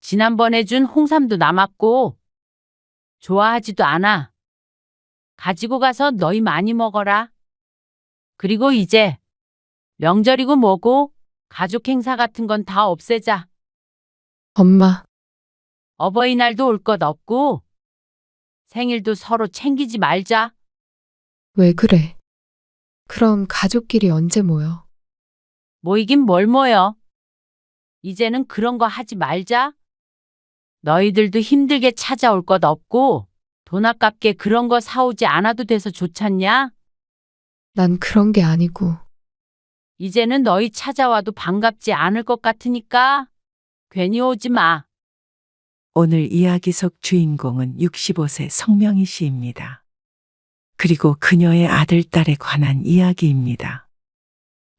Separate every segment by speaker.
Speaker 1: 지난번에 준 홍삼도 남았고 좋아하지도 않아. 가지고 가서 너희 많이 먹어라. 그리고 이제 명절이고 뭐고 가족 행사 같은 건 다 없애자.
Speaker 2: 엄마,
Speaker 1: 어버이날도 올 것 없고 생일도 서로 챙기지 말자.
Speaker 2: 왜 그래? 그럼 가족끼리 언제 모여?
Speaker 1: 모이긴 뭘 모여. 이제는 그런 거 하지 말자. 너희들도 힘들게 찾아올 것 없고 돈 아깝게 그런 거 사오지 않아도 돼서 좋잖냐?
Speaker 2: 난 그런 게 아니고.
Speaker 1: 이제는 너희 찾아와도 반갑지 않을 것 같으니까 괜히 오지 마.
Speaker 3: 오늘 이야기 속 주인공은 65세 성명희 씨입니다. 그리고 그녀의 아들, 딸에 관한 이야기입니다.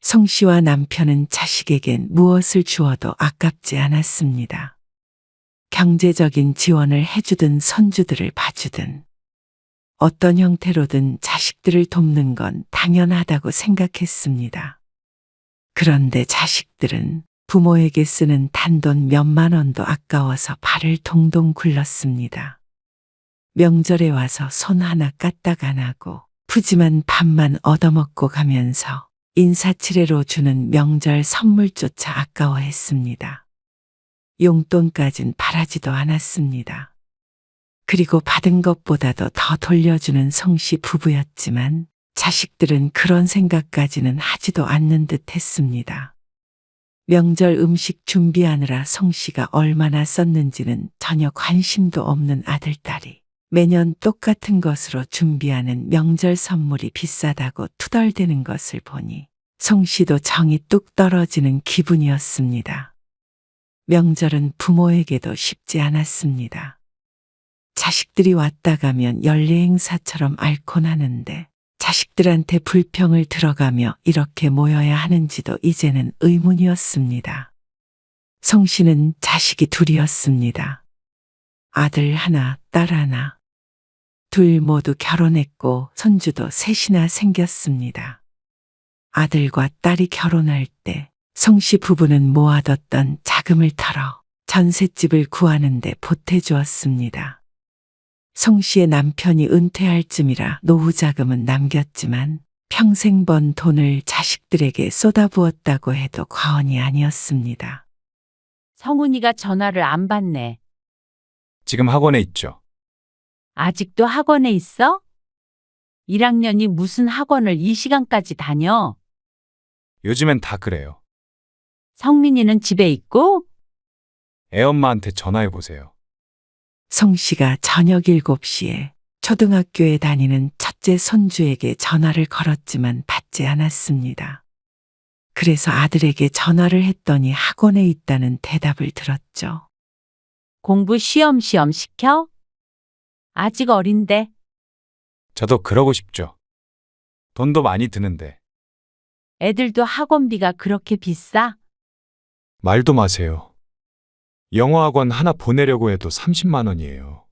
Speaker 3: 성 씨와 남편은 자식에겐 무엇을 주어도 아깝지 않았습니다. 경제적인 지원을 해주든 손주들을 봐주든 어떤 형태로든 자식들을 돕는 건 당연하다고 생각했습니다. 그런데 자식들은 부모에게 쓰는 단돈 몇만 원도 아까워서 발을 동동 굴렀습니다. 명절에 와서 손 하나 까딱 안 하고 푸짐한 밥만 얻어먹고 가면서 인사치레로 주는 명절 선물조차 아까워했습니다. 용돈까진 바라지도 않았습니다. 그리고 받은 것보다도 더 돌려주는 성씨 부부였지만 자식들은 그런 생각까지는 하지도 않는 듯 했습니다. 명절 음식 준비하느라 성씨가 얼마나 썼는지는 전혀 관심도 없는 아들딸이 매년 똑같은 것으로 준비하는 명절 선물이 비싸다고 투덜대는 것을 보니 성씨도 정이 뚝 떨어지는 기분이었습니다. 명절은 부모에게도 쉽지 않았습니다. 자식들이 왔다 가면 연례 행사처럼 앓곤 하는데 자식들한테 불평을 들어가며 이렇게 모여야 하는지도 이제는 의문이었습니다. 성 씨는 자식이 둘이었습니다. 아들 하나, 딸 하나. 둘 모두 결혼했고 손주도 셋이나 생겼습니다. 아들과 딸이 결혼할 때 성 씨 부부는 모아뒀던 자금을 털어 전셋집을 구하는데 보태주었습니다. 성 씨의 남편이 은퇴할 쯤이라 노후 자금은 남겼지만 평생 번 돈을 자식들에게 쏟아부었다고 해도 과언이 아니었습니다.
Speaker 1: 성훈이가 전화를 안 받네.
Speaker 4: 지금 학원에 있죠.
Speaker 1: 아직도 학원에 있어? 1학년이 무슨 학원을 이 시간까지 다녀?
Speaker 4: 요즘엔 다 그래요.
Speaker 1: 성민이는 집에 있고?
Speaker 4: 애엄마한테 전화해 보세요.
Speaker 3: 성 씨가 저녁 7시에 초등학교에 다니는 첫째 손주에게 전화를 걸었지만 받지 않았습니다. 그래서 아들에게 전화를 했더니 학원에 있다는 대답을 들었죠.
Speaker 1: 공부 쉬엄쉬엄 시켜? 아직 어린데.
Speaker 4: 저도 그러고 싶죠. 돈도 많이 드는데.
Speaker 1: 애들도 학원비가 그렇게 비싸?
Speaker 4: 말도 마세요. 영어 학원 하나 보내려고 해도 30만 원이에요.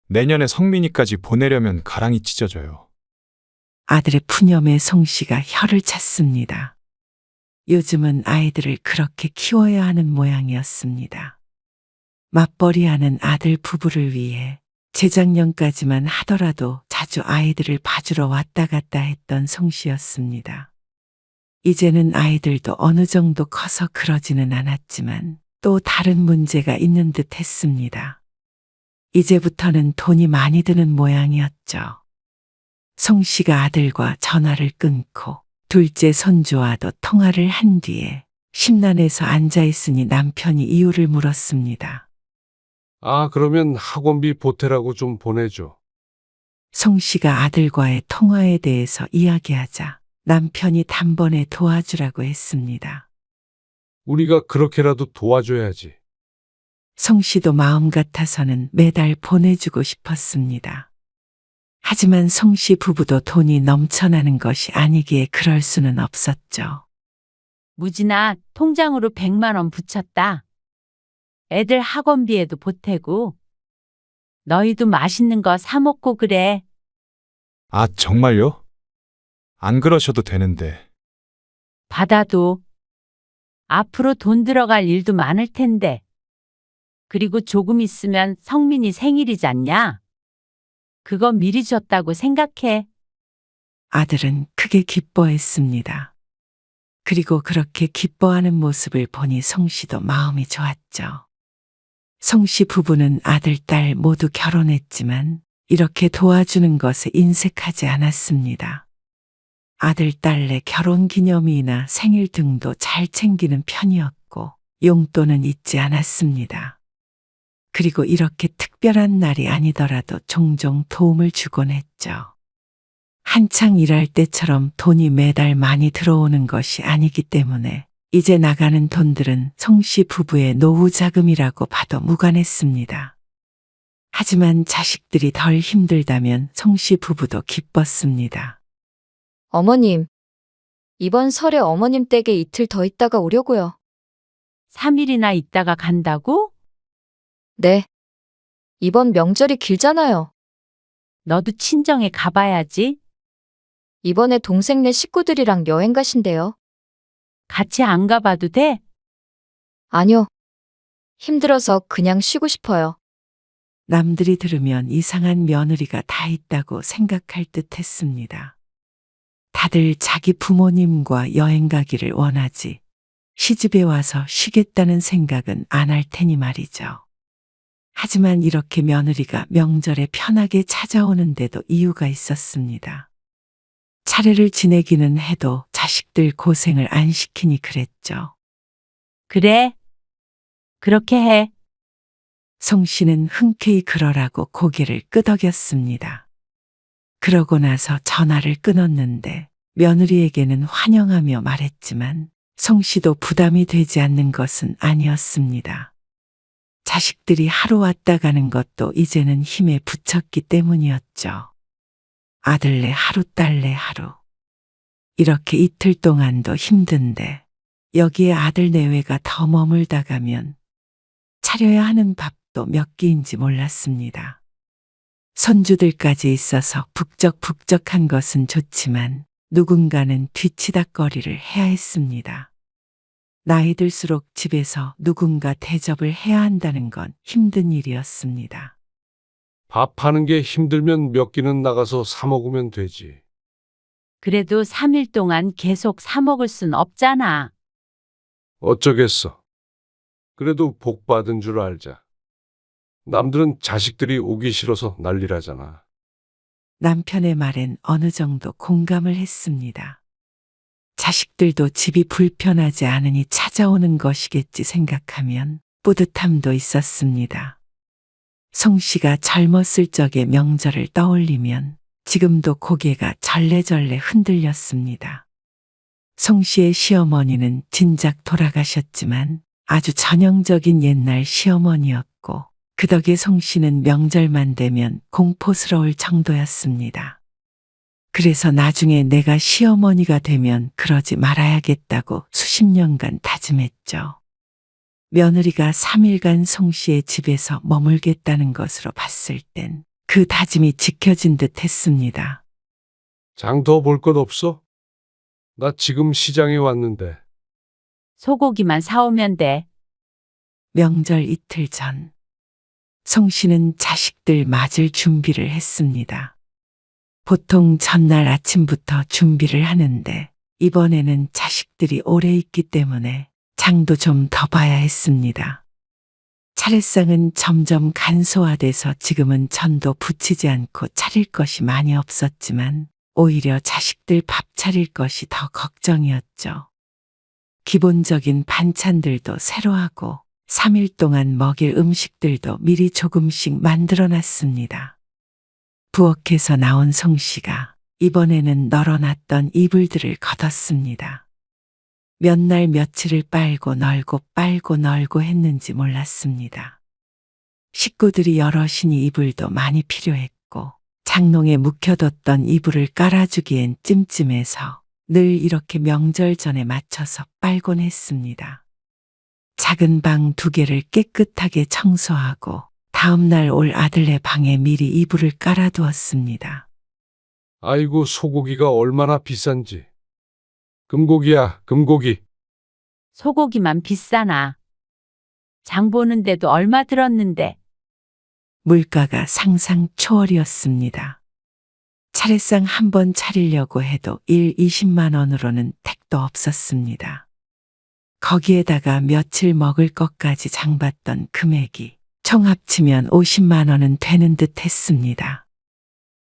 Speaker 4: 내년에 성민이까지 보내려면 가랑이 찢어져요.
Speaker 3: 아들의 푸념에 성 씨가 혀를 찼습니다. 요즘은 아이들을 그렇게 키워야 하는 모양이었습니다. 맞벌이하는 아들 부부를 위해 재작년까지만 하더라도 자주 아이들을 봐주러 왔다 갔다 했던 성 씨였습니다. 이제는 아이들도 어느 정도 커서 그러지는 않았지만 또 다른 문제가 있는 듯 했습니다. 이제부터는 돈이 많이 드는 모양이었죠. 성 씨가 아들과 전화를 끊고 둘째 손주와도 통화를 한 뒤에 심란해서 앉아있으니 남편이 이유를 물었습니다.
Speaker 5: 그러면 학원비 보태라고 좀 보내줘.
Speaker 3: 성 씨가 아들과의 통화에 대해서 이야기하자 남편이 단번에 도와주라고 했습니다.
Speaker 5: 우리가 그렇게라도 도와줘야지.
Speaker 3: 성 씨도 마음 같아서는 매달 보내주고 싶었습니다. 하지만 성 씨 부부도 돈이 넘쳐나는 것이 아니기에 그럴 수는 없었죠.
Speaker 1: 무진아, 통장으로 100만 원 붙였다. 애들 학원비에도 보태고. 너희도 맛있는 거 사 먹고 그래.
Speaker 4: 아, 정말요? 안 그러셔도 되는데.
Speaker 1: 받아도. 앞으로 돈 들어갈 일도 많을 텐데. 그리고 조금 있으면 성민이 생일이잖냐? 그거 미리 줬다고 생각해.
Speaker 3: 아들은 크게 기뻐했습니다. 그리고 그렇게 기뻐하는 모습을 보니 송 씨도 마음이 좋았죠. 송 씨 부부는 아들, 딸 모두 결혼했지만 이렇게 도와주는 것에 인색하지 않았습니다. 아들, 딸의 결혼 기념일이나 생일 등도 잘 챙기는 편이었고 용돈은 잊지 않았습니다. 그리고 이렇게 특별한 날이 아니더라도 종종 도움을 주곤 했죠. 한창 일할 때처럼 돈이 매달 많이 들어오는 것이 아니기 때문에 이제 나가는 돈들은 송 씨 부부의 노후 자금이라고 봐도 무관했습니다. 하지만 자식들이 덜 힘들다면 송 씨 부부도 기뻤습니다.
Speaker 6: 어머님, 이번 설에 어머님 댁에 이틀 더 있다가 오려고요.
Speaker 1: 3일이나 있다가 간다고?
Speaker 6: 네. 이번 명절이 길잖아요.
Speaker 1: 너도 친정에 가봐야지.
Speaker 6: 이번에 동생네 식구들이랑 여행 가신대요.
Speaker 1: 같이 안 가봐도 돼?
Speaker 6: 아니요. 힘들어서 그냥 쉬고 싶어요.
Speaker 3: 남들이 들으면 이상한 며느리가 다 있다고 생각할 듯 했습니다. 다들 자기 부모님과 여행 가기를 원하지 시집에 와서 쉬겠다는 생각은 안 할 테니 말이죠. 하지만 이렇게 며느리가 명절에 편하게 찾아오는데도 이유가 있었습니다. 차례를 지내기는 해도 자식들 고생을 안 시키니 그랬죠.
Speaker 1: 그래. 그렇게 해.
Speaker 3: 송 씨는 흔쾌히 그러라고 고개를 끄덕였습니다. 그러고 나서 전화를 끊었는데 며느리에게는 환영하며 말했지만 송 씨도 부담이 되지 않는 것은 아니었습니다. 자식들이 하루 왔다 가는 것도 이제는 힘에 부쳤기 때문이었죠. 아들네 하루, 딸네 하루. 이렇게 이틀 동안도 힘든데 여기에 아들 내외가 더 머물다 가면 차려야 하는 밥도 몇 끼인지 몰랐습니다. 손주들까지 있어서 북적북적한 것은 좋지만 누군가는 뒤치다꺼리를 해야 했습니다. 나이 들수록 집에서 누군가 대접을 해야 한다는 건 힘든 일이었습니다.
Speaker 5: 밥 하는 게 힘들면 몇 끼는 나가서 사 먹으면 되지.
Speaker 1: 그래도 3일 동안 계속 사 먹을 순 없잖아.
Speaker 5: 어쩌겠어. 그래도 복 받은 줄 알자. 남들은 자식들이 오기 싫어서 난리라잖아.
Speaker 3: 남편의 말엔 어느 정도 공감을 했습니다. 자식들도 집이 불편하지 않으니 찾아오는 것이겠지 생각하면 뿌듯함도 있었습니다. 송 씨가 젊었을 적의 명절을 떠올리면 지금도 고개가 절레절레 흔들렸습니다. 송 씨의 시어머니는 진작 돌아가셨지만 아주 전형적인 옛날 시어머니였고 그 덕에 송 씨는 명절만 되면 공포스러울 정도였습니다. 그래서 나중에 내가 시어머니가 되면 그러지 말아야겠다고 수십 년간 다짐했죠. 며느리가 3일간 송 씨의 집에서 머물겠다는 것으로 봤을 땐 그 다짐이 지켜진 듯 했습니다.
Speaker 5: 장 더 볼 것 없어? 나 지금 시장에 왔는데.
Speaker 1: 소고기만 사오면 돼.
Speaker 3: 명절 이틀 전, 송 씨는 자식들 맞을 준비를 했습니다. 보통 전날 아침부터 준비를 하는데 이번에는 자식들이 오래 있기 때문에 장도 좀 더 봐야 했습니다. 차례상은 점점 간소화돼서 지금은 전도 붙이지 않고 차릴 것이 많이 없었지만 오히려 자식들 밥 차릴 것이 더 걱정이었죠. 기본적인 반찬들도 새로 하고 3일 동안 먹일 음식들도 미리 조금씩 만들어 놨습니다. 부엌에서 나온 송 씨가 이번에는 널어놨던 이불들을 걷었습니다. 몇 날 며칠을 빨고 널고 했는지 몰랐습니다. 식구들이 여럿이니 이불도 많이 필요했고 장롱에 묵혀뒀던 이불을 깔아주기엔 찜찜해서 늘 이렇게 명절 전에 맞춰서 빨곤 했습니다. 작은 방 2개를 깨끗하게 청소하고 다음날 올 아들네 방에 미리 이불을 깔아두었습니다.
Speaker 5: 아이고, 소고기가 얼마나 비싼지. 금고기야, 금고기.
Speaker 1: 소고기만 비싸나. 장 보는데도 얼마 들었는데.
Speaker 3: 물가가 상상 초월이었습니다. 차례상 한 번 차리려고 해도 20만 원으로는 택도 없었습니다. 거기에다가 며칠 먹을 것까지 장봤던 금액이 총 합치면 50만 원은 되는 듯 했습니다.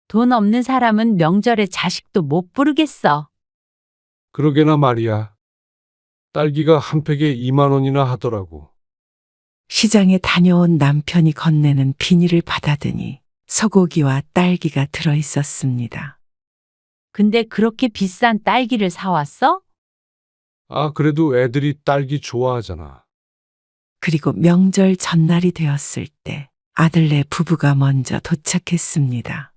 Speaker 1: 돈 없는 사람은 명절에 자식도 못 부르겠어.
Speaker 5: 그러게나 말이야. 딸기가 한 팩에 2만 원이나 하더라고.
Speaker 3: 시장에 다녀온 남편이 건네는 비닐을 받아드니 소고기와 딸기가 들어 있었습니다.
Speaker 1: 근데 그렇게 비싼 딸기를 사왔어?
Speaker 5: 아, 그래도 애들이 딸기 좋아하잖아.
Speaker 3: 그리고 명절 전날이 되었을 때 아들네 부부가 먼저 도착했습니다.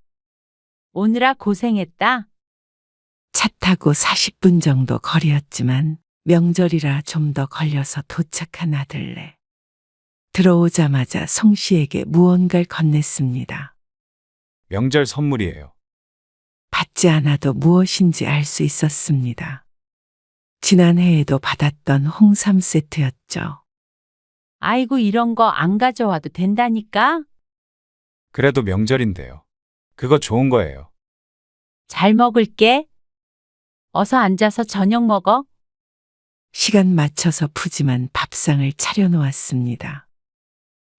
Speaker 1: 오느라 고생했다.
Speaker 3: 차 타고 40분 정도 거리였지만 명절이라 좀 더 걸려서 도착한 아들네. 들어오자마자 송 씨에게 무언가를 건넸습니다.
Speaker 4: 명절 선물이에요.
Speaker 3: 받지 않아도 무엇인지 알 수 있었습니다. 지난해에도 받았던 홍삼 세트였죠.
Speaker 1: 아이고, 이런 거 안 가져와도 된다니까?
Speaker 4: 그래도 명절인데요. 그거 좋은 거예요.
Speaker 1: 잘 먹을게. 어서 앉아서 저녁 먹어.
Speaker 3: 시간 맞춰서 푸짐한 밥상을 차려놓았습니다.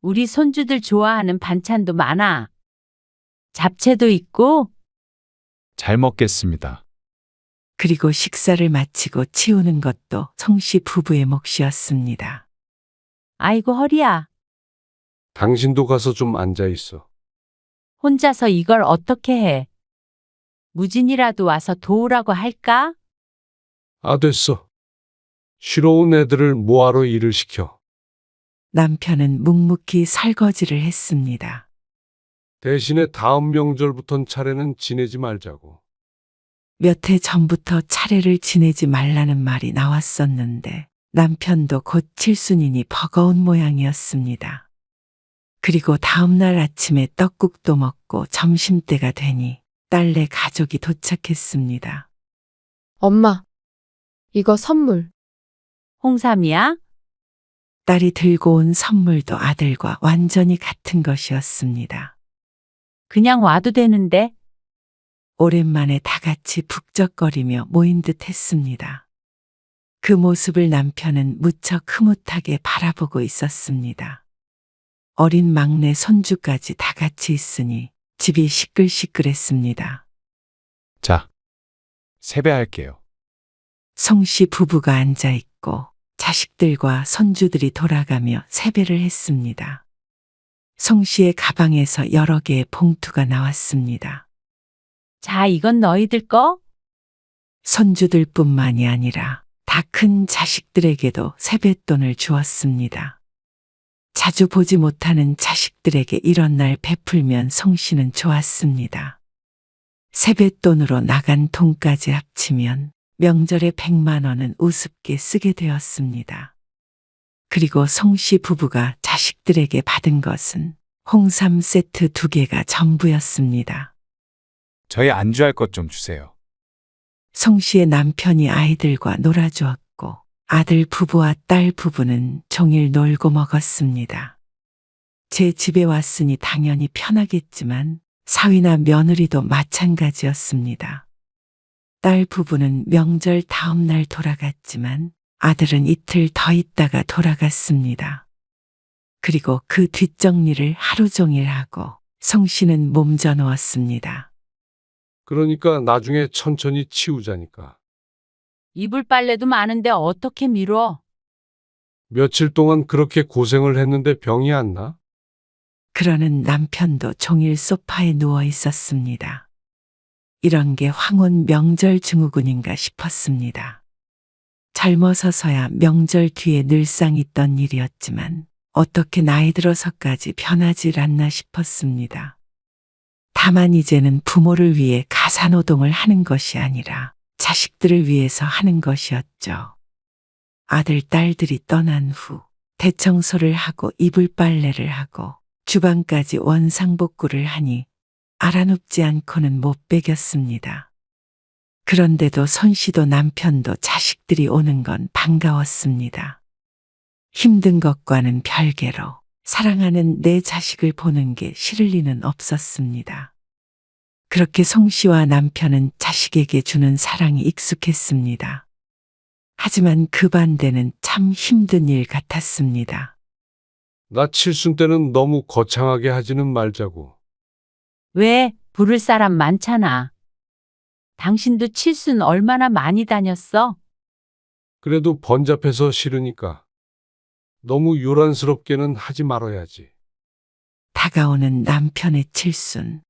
Speaker 1: 우리 손주들 좋아하는 반찬도 많아. 잡채도 있고.
Speaker 4: 잘 먹겠습니다.
Speaker 3: 그리고 식사를 마치고 치우는 것도 송씨 부부의 몫이었습니다.
Speaker 1: 아이고, 허리야.
Speaker 5: 당신도 가서 좀 앉아 있어.
Speaker 1: 혼자서 이걸 어떻게 해? 무진이라도 와서 도우라고 할까?
Speaker 5: 아, 됐어. 쉬러 온 애들을 뭐하러 일을 시켜.
Speaker 3: 남편은 묵묵히 설거지를 했습니다.
Speaker 5: 대신에 다음 명절부턴 차례는 지내지 말자고.
Speaker 3: 몇 해 전부터 차례를 지내지 말라는 말이 나왔었는데 남편도 곧 칠순이니 버거운 모양이었습니다. 그리고 다음날 아침에 떡국도 먹고 점심때가 되니 딸네 가족이 도착했습니다.
Speaker 2: 엄마, 이거 선물.
Speaker 1: 홍삼이야?
Speaker 3: 딸이 들고 온 선물도 아들과 완전히 같은 것이었습니다.
Speaker 1: 그냥 와도 되는데.
Speaker 3: 오랜만에 다 같이 북적거리며 모인 듯 했습니다. 그 모습을 남편은 무척 흐뭇하게 바라보고 있었습니다. 어린 막내 손주까지 다 같이 있으니 집이 시끌시끌했습니다.
Speaker 4: 자, 세배할게요.
Speaker 3: 송씨 부부가 앉아 있고 자식들과 손주들이 돌아가며 세배를 했습니다. 송씨의 가방에서 여러 개의 봉투가 나왔습니다.
Speaker 1: 자, 이건 너희들 거?
Speaker 3: 손주들뿐만이 아니라 다 큰 자식들에게도 세뱃돈을 주었습니다. 자주 보지 못하는 자식들에게 이런 날 베풀면 송씨는 좋았습니다. 세뱃돈으로 나간 돈까지 합치면 명절에 100만 원은 우습게 쓰게 되었습니다. 그리고 송씨 부부가 자식들에게 받은 것은 홍삼 세트 2개가 전부였습니다.
Speaker 4: 저희 안주할 것 좀 주세요.
Speaker 3: 송씨의 남편이 아이들과 놀아주었고 아들 부부와 딸 부부는 종일 놀고 먹었습니다. 제 집에 왔으니 당연히 편하겠지만 사위나 며느리도 마찬가지였습니다. 딸 부부는 명절 다음 날 돌아갔지만 아들은 이틀 더 있다가 돌아갔습니다. 그리고 그 뒷정리를 하루 종일 하고 송씨는 몸져 누웠습니다.
Speaker 5: 그러니까 나중에 천천히 치우자니까.
Speaker 1: 이불 빨래도 많은데 어떻게 미뤄?
Speaker 5: 며칠 동안 그렇게 고생을 했는데 병이 안 나?
Speaker 3: 그러는 남편도 종일 소파에 누워 있었습니다. 이런 게 황혼 명절 증후군인가 싶었습니다. 젊어서서야 명절 뒤에 늘상 있던 일이었지만 어떻게 나이 들어서까지 변하질 않나 싶었습니다. 다만 이제는 부모를 위해 가사노동을 하는 것이 아니라 자식들을 위해서 하는 것이었죠. 아들, 딸들이 떠난 후 대청소를 하고 이불 빨래를 하고 주방까지 원상복구를 하니 알아눕지 않고는 못 베겼습니다. 그런데도 손씨도 남편도 자식들이 오는 건 반가웠습니다. 힘든 것과는 별개로 사랑하는 내 자식을 보는 게 싫을 리는 없었습니다. 그렇게 송 씨와 남편은 자식에게 주는 사랑이 익숙했습니다. 하지만 그 반대는 참 힘든 일 같았습니다.
Speaker 5: 나 칠순 때는 너무 거창하게 하지는 말자고.
Speaker 1: 왜? 부를 사람 많잖아. 당신도 칠순 얼마나 많이 다녔어?
Speaker 5: 그래도 번잡해서 싫으니까. 너무 요란스럽게는 하지 말아야지.
Speaker 3: 다가오는 남편의 칠순.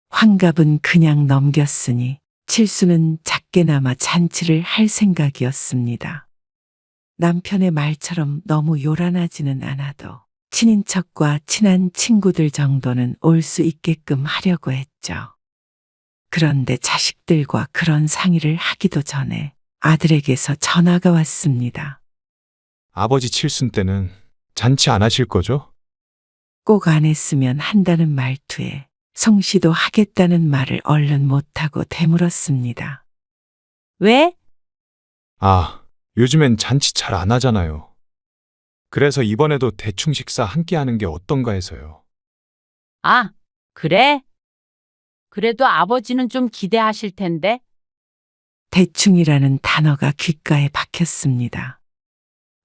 Speaker 3: 환갑은 그냥 넘겼으니 칠순은 작게나마 잔치를 할 생각이었습니다. 남편의 말처럼 너무 요란하지는 않아도 친인척과 친한 친구들 정도는 올 수 있게끔 하려고 했죠. 그런데 자식들과 그런 상의를 하기도 전에 아들에게서 전화가 왔습니다.
Speaker 4: 아버지 칠순 때는 잔치 안 하실 거죠?
Speaker 3: 꼭 안 했으면 한다는 말투에 송 씨도 하겠다는 말을 얼른 못하고 되물었습니다.
Speaker 1: 왜?
Speaker 4: 아, 요즘엔 잔치 잘 안 하잖아요. 그래서 이번에도 대충 식사 한 끼 하는 게 어떤가 해서요.
Speaker 1: 아, 그래? 그래도 아버지는 좀 기대하실 텐데.
Speaker 3: 대충이라는 단어가 귓가에 박혔습니다.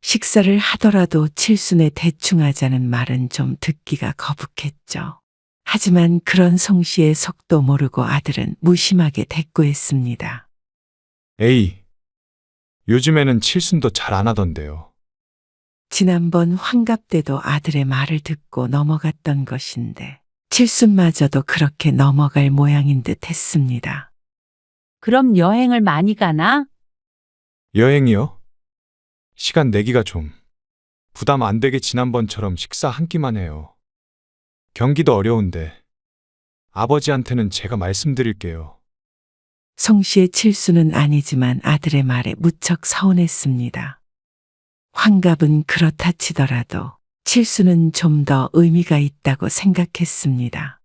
Speaker 3: 식사를 하더라도 칠순에 대충하자는 말은 좀 듣기가 거북했죠. 하지만 그런 송 씨의 속도 모르고 아들은 무심하게 대꾸했습니다.
Speaker 4: 에이, 요즘에는 칠순도 잘 안 하던데요.
Speaker 3: 지난번 환갑 때도 아들의 말을 듣고 넘어갔던 것인데 칠순마저도 그렇게 넘어갈 모양인 듯 했습니다.
Speaker 1: 그럼 여행을 많이 가나?
Speaker 4: 여행이요? 시간 내기가 좀 부담 안 되게 지난번처럼 식사 한 끼만 해요. 경기도 어려운데 아버지한테는 제가 말씀드릴게요.
Speaker 3: 송 씨의 칠순은 아니지만 아들의 말에 무척 서운했습니다. 환갑은 그렇다 치더라도 칠순은 좀 더 의미가 있다고 생각했습니다.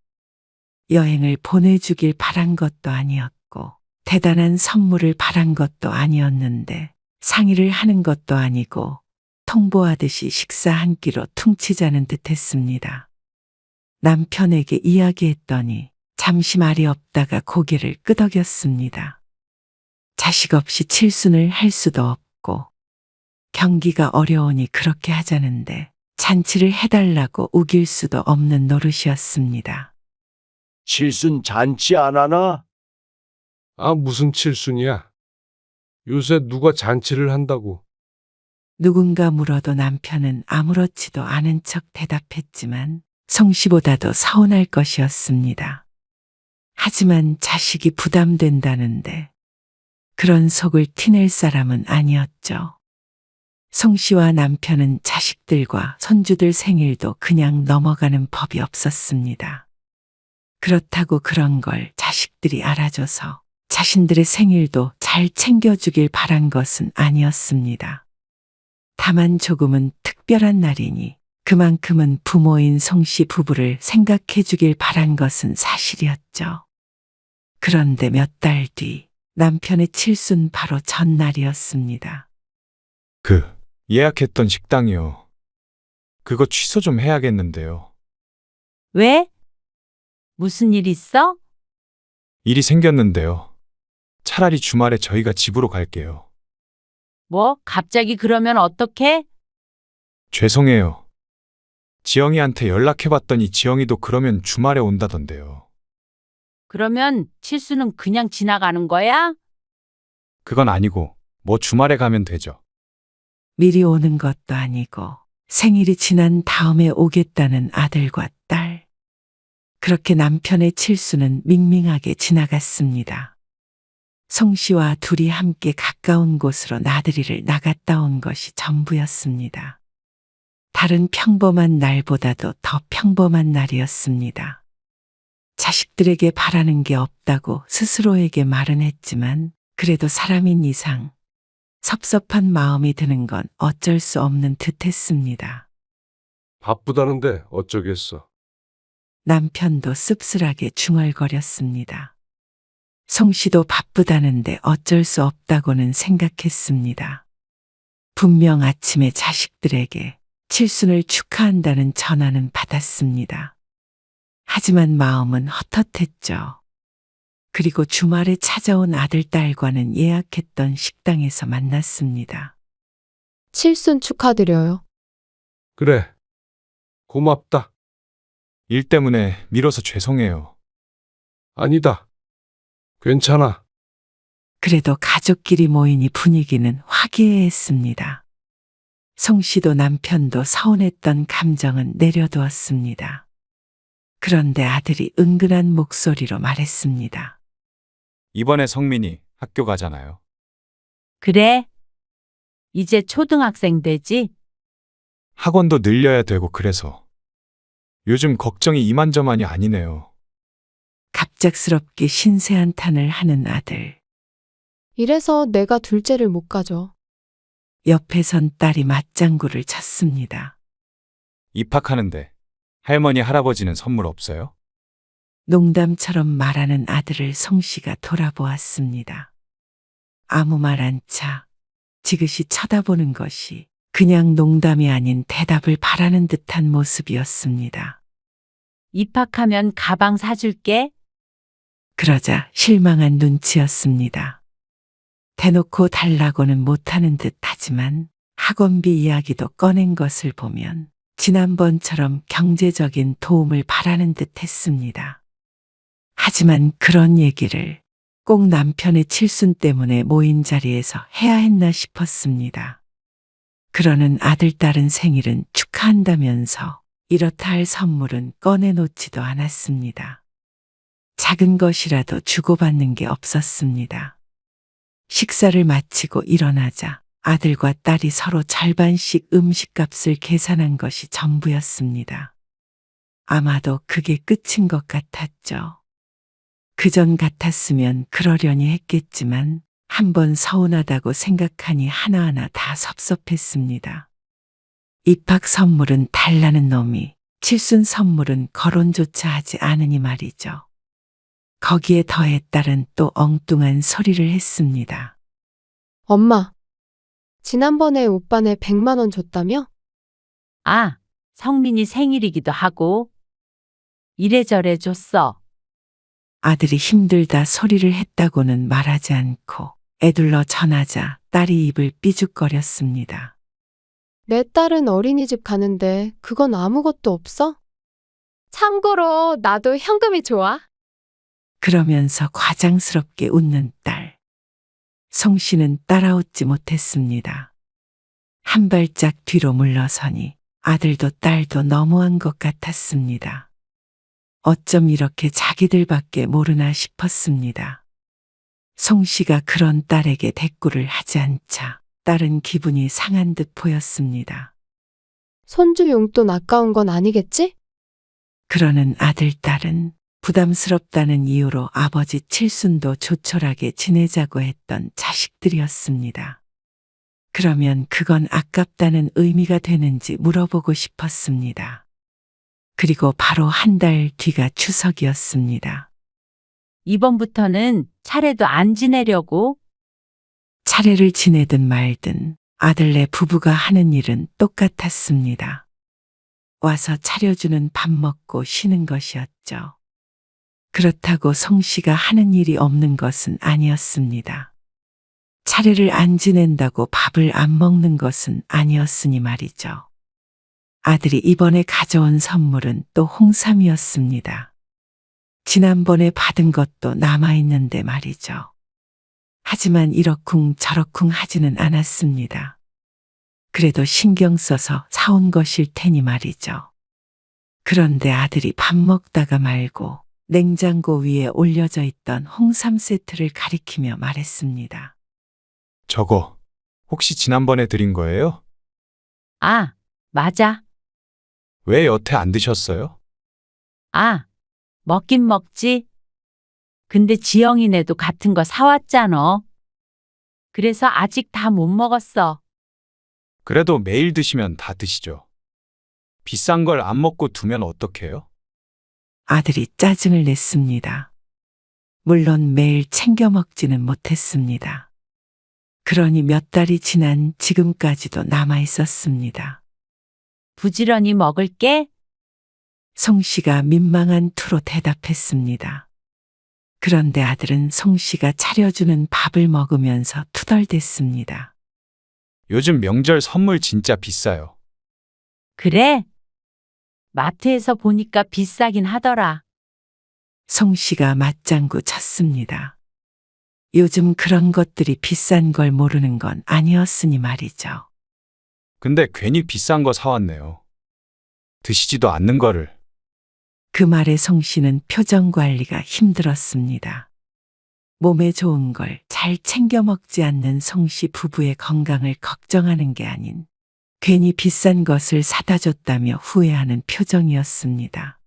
Speaker 3: 여행을 보내주길 바란 것도 아니었고 대단한 선물을 바란 것도 아니었는데 상의를 하는 것도 아니고 통보하듯이 식사 한 끼로 퉁치자는 듯했습니다. 남편에게 이야기했더니 잠시 말이 없다가 고개를 끄덕였습니다. 자식 없이 칠순을 할 수도 없고 경기가 어려우니 그렇게 하자는데 잔치를 해달라고 우길 수도 없는 노릇이었습니다.
Speaker 7: 칠순 잔치 안 하나?
Speaker 5: 아, 무슨 칠순이야? 요새 누가 잔치를 한다고.
Speaker 3: 누군가 물어도 남편은 아무렇지도 않은 척 대답했지만 송 씨보다도 서운할 것이었습니다. 하지만 자식이 부담된다는데 그런 속을 티낼 사람은 아니었죠. 송 씨와 남편은 자식들과 손주들 생일도 그냥 넘어가는 법이 없었습니다. 그렇다고 그런 걸 자식들이 알아줘서 자신들의 생일도 잘 챙겨주길 바란 것은 아니었습니다. 다만 조금은 특별한 날이니 그만큼은 부모인 송 씨 부부를 생각해 주길 바란 것은 사실이었죠. 그런데 몇 달 뒤 남편의 칠순 바로 전날이었습니다.
Speaker 4: 예약했던 식당이요. 그거 취소 좀 해야겠는데요.
Speaker 1: 왜? 무슨 일 있어?
Speaker 4: 일이 생겼는데요. 차라리 주말에 저희가 집으로 갈게요.
Speaker 1: 뭐, 갑자기 그러면 어떡해?
Speaker 4: 죄송해요. 지영이한테 연락해봤더니 지영이도 그러면 주말에 온다던데요.
Speaker 1: 그러면 칠수는 그냥 지나가는 거야?
Speaker 4: 그건 아니고 뭐 주말에 가면 되죠.
Speaker 3: 미리 오는 것도 아니고 생일이 지난 다음에 오겠다는 아들과 딸. 그렇게 남편의 칠수는 밍밍하게 지나갔습니다. 송 씨와 둘이 함께 가까운 곳으로 나들이를 나갔다 온 것이 전부였습니다. 다른 평범한 날보다도 더 평범한 날이었습니다. 자식들에게 바라는 게 없다고 스스로에게 말은 했지만 그래도 사람인 이상 섭섭한 마음이 드는 건 어쩔 수 없는 듯했습니다.
Speaker 5: 바쁘다는데 어쩌겠어.
Speaker 3: 남편도 씁쓸하게 중얼거렸습니다. 송 씨도 바쁘다는데 어쩔 수 없다고는 생각했습니다. 분명 아침에 자식들에게 칠순을 축하한다는 전화는 받았습니다. 하지만 마음은 헛헛했죠. 그리고 주말에 찾아온 아들, 딸과는 예약했던 식당에서 만났습니다.
Speaker 2: 칠순 축하드려요.
Speaker 5: 그래. 고맙다.
Speaker 4: 일 때문에 미뤄서 죄송해요.
Speaker 5: 아니다. 괜찮아.
Speaker 3: 그래도 가족끼리 모이니 분위기는 화기애애했습니다. 송 씨도 남편도 서운했던 감정은 내려두었습니다. 그런데 아들이 은근한 목소리로 말했습니다.
Speaker 4: 이번에 성민이 학교 가잖아요.
Speaker 1: 그래? 이제 초등학생 되지?
Speaker 4: 학원도 늘려야 되고 그래서. 요즘 걱정이 이만저만이 아니네요.
Speaker 3: 갑작스럽게 신세한탄을 하는 아들.
Speaker 2: 이래서 내가 둘째를 못 가져.
Speaker 3: 옆에 선 딸이 맞장구를 쳤습니다.
Speaker 4: 입학하는데 할머니, 할아버지는 선물 없어요?
Speaker 3: 농담처럼 말하는 아들을 송 씨가 돌아보았습니다. 아무 말 않자 지그시 쳐다보는 것이 그냥 농담이 아닌 대답을 바라는 듯한 모습이었습니다.
Speaker 1: 입학하면 가방 사줄게.
Speaker 3: 그러자 실망한 눈치였습니다. 대놓고 달라고는 못하는 듯 하지만 학원비 이야기도 꺼낸 것을 보면 지난번처럼 경제적인 도움을 바라는 듯 했습니다. 하지만 그런 얘기를 꼭 남편의 칠순 때문에 모인 자리에서 해야 했나 싶었습니다. 그러는 아들, 딸은 생일은 축하한다면서 이렇다 할 선물은 꺼내놓지도 않았습니다. 작은 것이라도 주고받는 게 없었습니다. 식사를 마치고 일어나자 아들과 딸이 서로 절반씩 음식값을 계산한 것이 전부였습니다. 아마도 그게 끝인 것 같았죠. 그전 같았으면 그러려니 했겠지만 한번 서운하다고 생각하니 하나하나 다 섭섭했습니다. 입학 선물은 달라는 놈이 칠순 선물은 거론조차 하지 않으니 말이죠. 거기에 더해 딸은 또 엉뚱한 소리를 했습니다.
Speaker 2: 엄마, 지난번에 오빠네 100만 원 줬다며?
Speaker 1: 아, 성민이 생일이기도 하고. 이래저래 줬어.
Speaker 3: 아들이 힘들다 소리를 했다고는 말하지 않고 애둘러 전하자 딸이 입을 삐죽거렸습니다.
Speaker 2: 내 딸은 어린이집 가는데 그건 아무것도 없어? 참고로 나도 현금이 좋아.
Speaker 3: 그러면서 과장스럽게 웃는 딸. 송 씨는 따라웃지 못했습니다. 한 발짝 뒤로 물러서니 아들도 딸도 너무한 것 같았습니다. 어쩜 이렇게 자기들밖에 모르나 싶었습니다. 송 씨가 그런 딸에게 대꾸를 하지 않자 딸은 기분이 상한 듯 보였습니다.
Speaker 2: 손주 용돈 아까운 건 아니겠지?
Speaker 3: 그러는 아들, 딸은 부담스럽다는 이유로 아버지 칠순도 조촐하게 지내자고 했던 자식들이었습니다. 그러면 그건 아깝다는 의미가 되는지 물어보고 싶었습니다. 그리고 바로 한 달 뒤가 추석이었습니다.
Speaker 1: 이번부터는 차례도 안 지내려고.
Speaker 3: 차례를 지내든 말든 아들네 부부가 하는 일은 똑같았습니다. 와서 차려주는 밥 먹고 쉬는 것이었죠. 그렇다고 송 씨가 하는 일이 없는 것은 아니었습니다. 차례를 안 지낸다고 밥을 안 먹는 것은 아니었으니 말이죠. 아들이 이번에 가져온 선물은 또 홍삼이었습니다. 지난번에 받은 것도 남아있는데 말이죠. 하지만 이러쿵 저러쿵 하지는 않았습니다. 그래도 신경 써서 사온 것일 테니 말이죠. 그런데 아들이 밥 먹다가 말고 냉장고 위에 올려져 있던 홍삼 세트를 가리키며 말했습니다.
Speaker 4: 저거 혹시 지난번에 드린 거예요?
Speaker 1: 아, 맞아.
Speaker 4: 왜 여태 안 드셨어요?
Speaker 1: 아, 먹긴 먹지. 근데 지영이네도 같은 거 사왔잖아. 그래서 아직 다 못 먹었어.
Speaker 4: 그래도 매일 드시면 다 드시죠. 비싼 걸 안 먹고 두면 어떡해요?
Speaker 3: 아들이 짜증을 냈습니다. 물론 매일 챙겨 먹지는 못했습니다. 그러니 몇 달이 지난 지금까지도 남아 있었습니다.
Speaker 1: 부지런히 먹을게.
Speaker 3: 송 씨가 민망한 투로 대답했습니다. 그런데 아들은 송 씨가 차려주는 밥을 먹으면서 투덜댔습니다.
Speaker 4: 요즘 명절 선물 진짜 비싸요.
Speaker 1: 그래? 마트에서 보니까 비싸긴 하더라.
Speaker 3: 송 씨가 맞장구 쳤습니다. 요즘 그런 것들이 비싼 걸 모르는 건 아니었으니 말이죠.
Speaker 4: 근데 괜히 비싼 거 사왔네요. 드시지도 않는 거를.
Speaker 3: 그 말에 송 씨는 표정 관리가 힘들었습니다. 몸에 좋은 걸 잘 챙겨 먹지 않는 송 씨 부부의 건강을 걱정하는 게 아닌 괜히 비싼 것을 사다 줬다며 후회하는 표정이었습니다.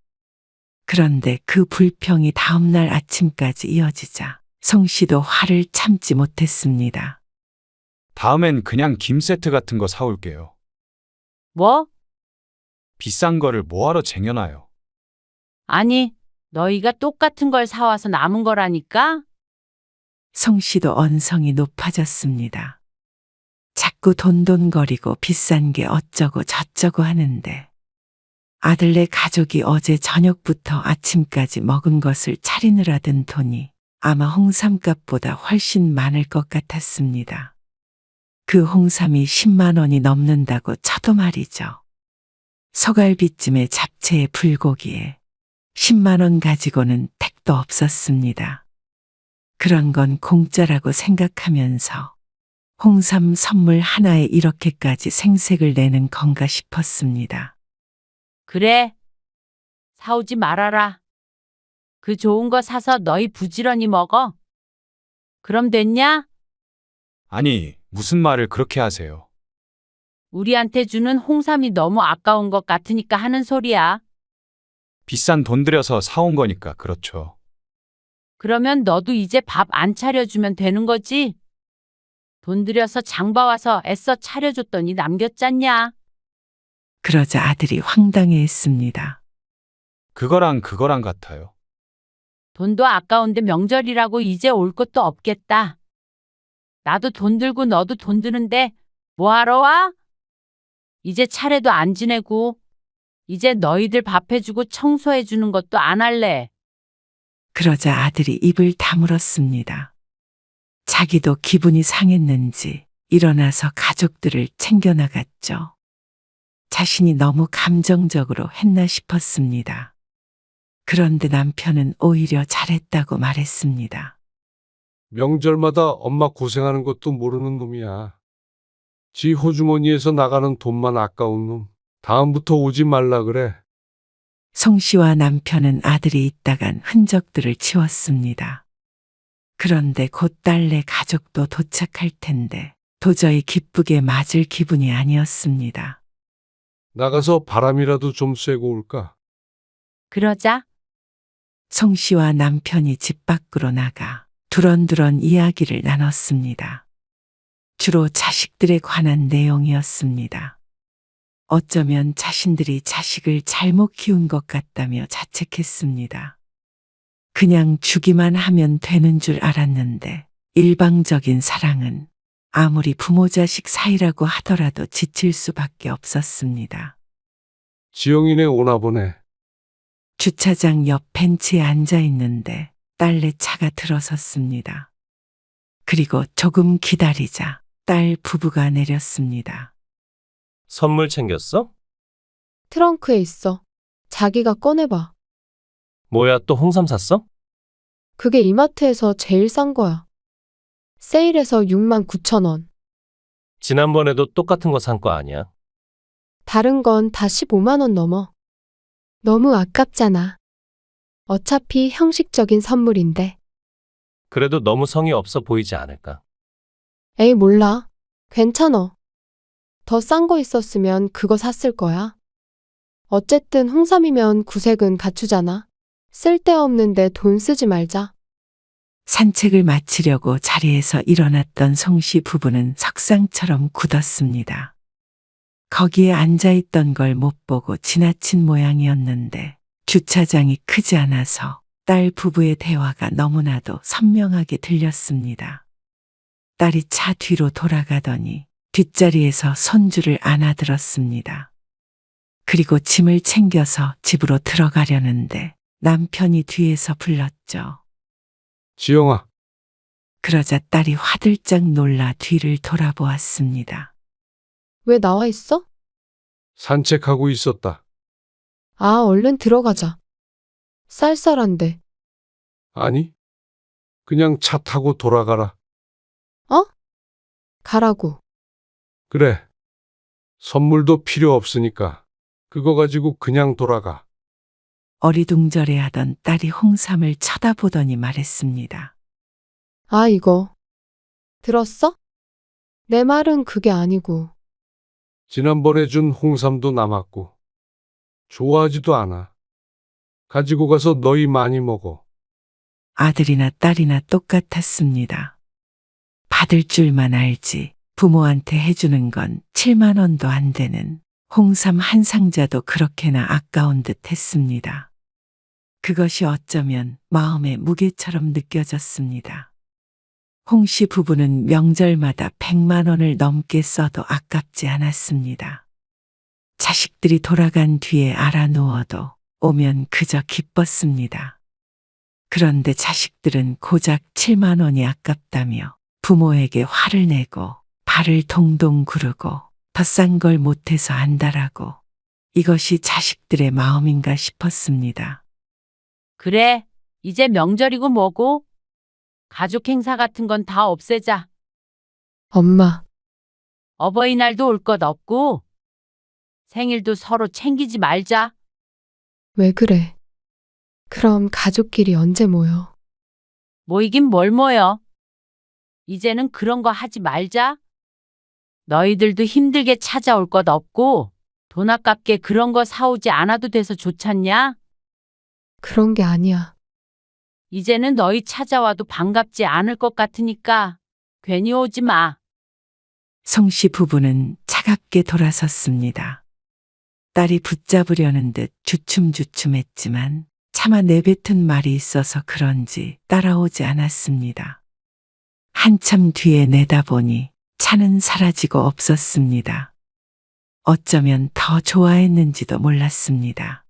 Speaker 3: 그런데 그 불평이 다음날 아침까지 이어지자 송 씨도 화를 참지 못했습니다.
Speaker 4: 다음엔 그냥 김 세트 같은 거 사올게요.
Speaker 1: 뭐?
Speaker 4: 비싼 거를 뭐하러 쟁여놔요.
Speaker 1: 아니, 너희가 똑같은 걸 사와서 남은 거라니까?
Speaker 3: 송 씨도 언성이 높아졌습니다. 자꾸 돈돈거리고 비싼 게 어쩌고 저쩌고 하는데 아들네 가족이 어제 저녁부터 아침까지 먹은 것을 차리느라 든 돈이 아마 홍삼값보다 훨씬 많을 것 같았습니다. 그 홍삼이 10만 원이 넘는다고 쳐도 말이죠. 소갈비찜에 잡채에 불고기에 10만 원 가지고는 택도 없었습니다. 그런 건 공짜라고 생각하면서 홍삼 선물 하나에 이렇게까지 생색을 내는 건가 싶었습니다.
Speaker 1: 그래. 사오지 말아라. 그 좋은 거 사서 너희 부지런히 먹어. 그럼 됐냐?
Speaker 4: 아니, 무슨 말을 그렇게 하세요.
Speaker 1: 우리한테 주는 홍삼이 너무 아까운 것 같으니까 하는 소리야.
Speaker 4: 비싼 돈 들여서 사온 거니까 그렇죠.
Speaker 1: 그러면 너도 이제 밥 안 차려주면 되는 거지? 돈 들여서 장 봐와서 애써 차려줬더니 남겼잖냐?
Speaker 3: 그러자 아들이 황당해했습니다.
Speaker 4: 그거랑 같아요.
Speaker 1: 돈도 아까운데 명절이라고 이제 올 것도 없겠다. 나도 돈 들고 너도 돈 드는데 뭐하러 와? 이제 차례도 안 지내고 이제 너희들 밥 해주고 청소해주는 것도 안 할래.
Speaker 3: 그러자 아들이 입을 다물었습니다. 자기도 기분이 상했는지 일어나서 가족들을 챙겨나갔죠. 자신이 너무 감정적으로 했나 싶었습니다. 그런데 남편은 오히려 잘했다고 말했습니다.
Speaker 5: 명절마다 엄마 고생하는 것도 모르는 놈이야. 지 호주머니에서 나가는 돈만 아까운 놈. 다음부터 오지 말라 그래.
Speaker 3: 송 씨와 남편은 아들이 있다간 흔적들을 치웠습니다. 그런데 곧 딸내 가족도 도착할 텐데 도저히 기쁘게 맞을 기분이 아니었습니다.
Speaker 5: 나가서 바람이라도 좀 쐬고 올까?
Speaker 1: 그러자
Speaker 3: 송 씨와 남편이 집 밖으로 나가 두런두런 이야기를 나눴습니다. 주로 자식들에 관한 내용이었습니다. 어쩌면 자신들이 자식을 잘못 키운 것 같다며 자책했습니다. 그냥 주기만 하면 되는 줄 알았는데 일방적인 사랑은 아무리 부모 자식 사이라고 하더라도 지칠 수밖에 없었습니다.
Speaker 5: 지영이네 오나 보네.
Speaker 3: 주차장 옆 벤치에 앉아 있는데 딸내 차가 들어섰습니다. 그리고 조금 기다리자 딸 부부가 내렸습니다.
Speaker 8: 선물 챙겼어?
Speaker 2: 트렁크에 있어. 자기가 꺼내봐.
Speaker 8: 뭐야, 또 홍삼 샀어?
Speaker 2: 그게 이마트에서 제일 싼 거야. 세일해서 69,000원.
Speaker 8: 지난번에도 똑같은 거 산 거 아니야?
Speaker 2: 다른 건 다 15만 원 넘어. 너무 아깝잖아. 어차피 형식적인 선물인데.
Speaker 8: 그래도 너무 성의 없어 보이지 않을까?
Speaker 2: 에이, 몰라. 괜찮아. 더 싼 거 있었으면 그거 샀을 거야. 어쨌든 홍삼이면 구색은 갖추잖아. 쓸데없는데 돈 쓰지 말자.
Speaker 3: 산책을 마치려고 자리에서 일어났던 송씨 부부는 석상처럼 굳었습니다. 거기에 앉아있던 걸 못 보고 지나친 모양이었는데 주차장이 크지 않아서 딸 부부의 대화가 너무나도 선명하게 들렸습니다. 딸이 차 뒤로 돌아가더니 뒷자리에서 손주를 안아들었습니다. 그리고 짐을 챙겨서 집으로 들어가려는데 남편이 뒤에서 불렀죠.
Speaker 5: 지영아,
Speaker 3: 그러자 딸이 화들짝 놀라 뒤를 돌아보았습니다.
Speaker 2: 왜 나와 있어?
Speaker 5: 산책하고 있었다.
Speaker 2: 아, 얼른 들어가자. 쌀쌀한데.
Speaker 5: 아니, 그냥 차 타고 돌아가라.
Speaker 2: 가라고.
Speaker 5: 그래. 선물도 필요 없으니까 그거 가지고 그냥 돌아가.
Speaker 3: 어리둥절해하던 딸이 홍삼을 쳐다보더니 말했습니다.
Speaker 2: 아, 이거. 들었어? 내 말은 그게 아니고.
Speaker 5: 지난번에 준 홍삼도 남았고 좋아하지도 않아. 가지고 가서 너희 많이 먹어.
Speaker 3: 아들이나 딸이나 똑같았습니다. 받을 줄만 알지 부모한테 해주는 건 7만 원도 안 되는 홍삼 한 상자도 그렇게나 아까운 듯 했습니다. 그것이 어쩌면 마음의 무게처럼 느껴졌습니다. 홍 씨 부부는 명절마다 100만 원을 넘게 써도 아깝지 않았습니다. 자식들이 돌아간 뒤에 알아 누워도 오면 그저 기뻤습니다. 그런데 자식들은 고작 7만 원이 아깝다며 부모에게 화를 내고 발을 동동 구르고 더 싼 걸 못해서 안다라고. 이것이 자식들의 마음인가 싶었습니다.
Speaker 1: 그래, 이제 명절이고 뭐고? 가족 행사 같은 건 다 없애자.
Speaker 2: 엄마,
Speaker 1: 어버이날도 올 것 없고, 생일도 서로 챙기지 말자.
Speaker 2: 왜 그래? 그럼 가족끼리 언제 모여?
Speaker 1: 모이긴 뭘 모여. 이제는 그런 거 하지 말자. 너희들도 힘들게 찾아올 것 없고, 돈 아깝게 그런 거 사오지 않아도 돼서 좋잖냐?
Speaker 2: 그런 게 아니야.
Speaker 1: 이제는 너희 찾아와도 반갑지 않을 것 같으니까 괜히 오지 마.
Speaker 3: 송 씨 부부는 차갑게 돌아섰습니다. 딸이 붙잡으려는 듯 주춤주춤했지만 차마 내뱉은 말이 있어서 그런지 따라오지 않았습니다. 한참 뒤에 내다보니 차는 사라지고 없었습니다. 어쩌면 더 좋아했는지도 몰랐습니다.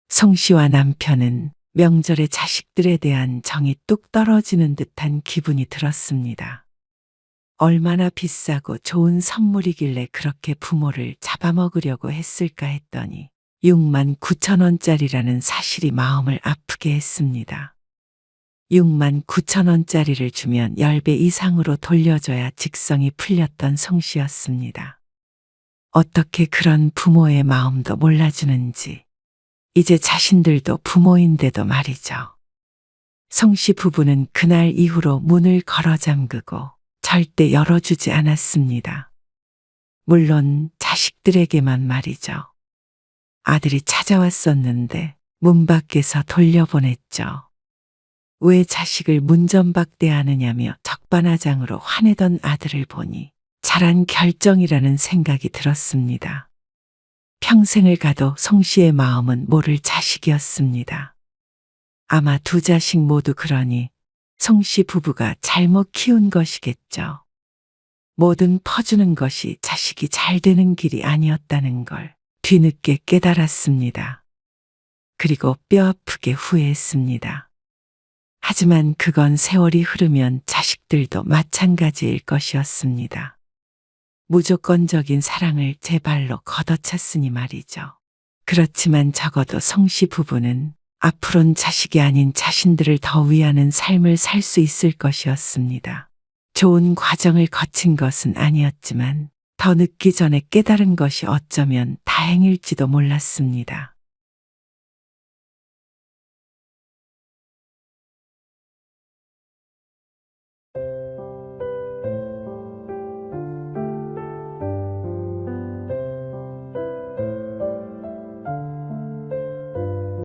Speaker 3: 송 씨와 남편은 명절에 자식들에 대한 정이 뚝 떨어지는 듯한 기분이 들었습니다. 얼마나 비싸고 좋은 선물이길래 그렇게 부모를 잡아먹으려고 했을까 했더니 6만 9천 원짜리라는 사실이 마음을 아프게 했습니다. 6만 9천 원짜리를 주면 10배 이상으로 돌려줘야 직성이 풀렸던 송 씨였습니다. 어떻게 그런 부모의 마음도 몰라주는지. 이제 자신들도 부모인데도 말이죠. 송 씨 부부는 그날 이후로 문을 걸어 잠그고 절대 열어주지 않았습니다. 물론 자식들에게만 말이죠. 아들이 찾아왔었는데 문 밖에서 돌려보냈죠. 왜 자식을 문전박대하느냐며 적반하장으로 화내던 아들을 보니 잘한 결정이라는 생각이 들었습니다. 평생을 가도 송 씨의 마음은 모를 자식이었습니다. 아마 두 자식 모두 그러니 송 씨 부부가 잘못 키운 것이겠죠. 뭐든 퍼주는 것이 자식이 잘 되는 길이 아니었다는 걸 뒤늦게 깨달았습니다. 그리고 뼈아프게 후회했습니다. 하지만 그건 세월이 흐르면 자식들도 마찬가지일 것이었습니다. 무조건적인 사랑을 제 발로 걷어찼으니 말이죠. 그렇지만 적어도 송 씨 부부는 앞으론 자식이 아닌 자신들을 더 위하는 삶을 살 수 있을 것이었습니다. 좋은 과정을 거친 것은 아니었지만 더 늦기 전에 깨달은 것이 어쩌면 다행일지도 몰랐습니다.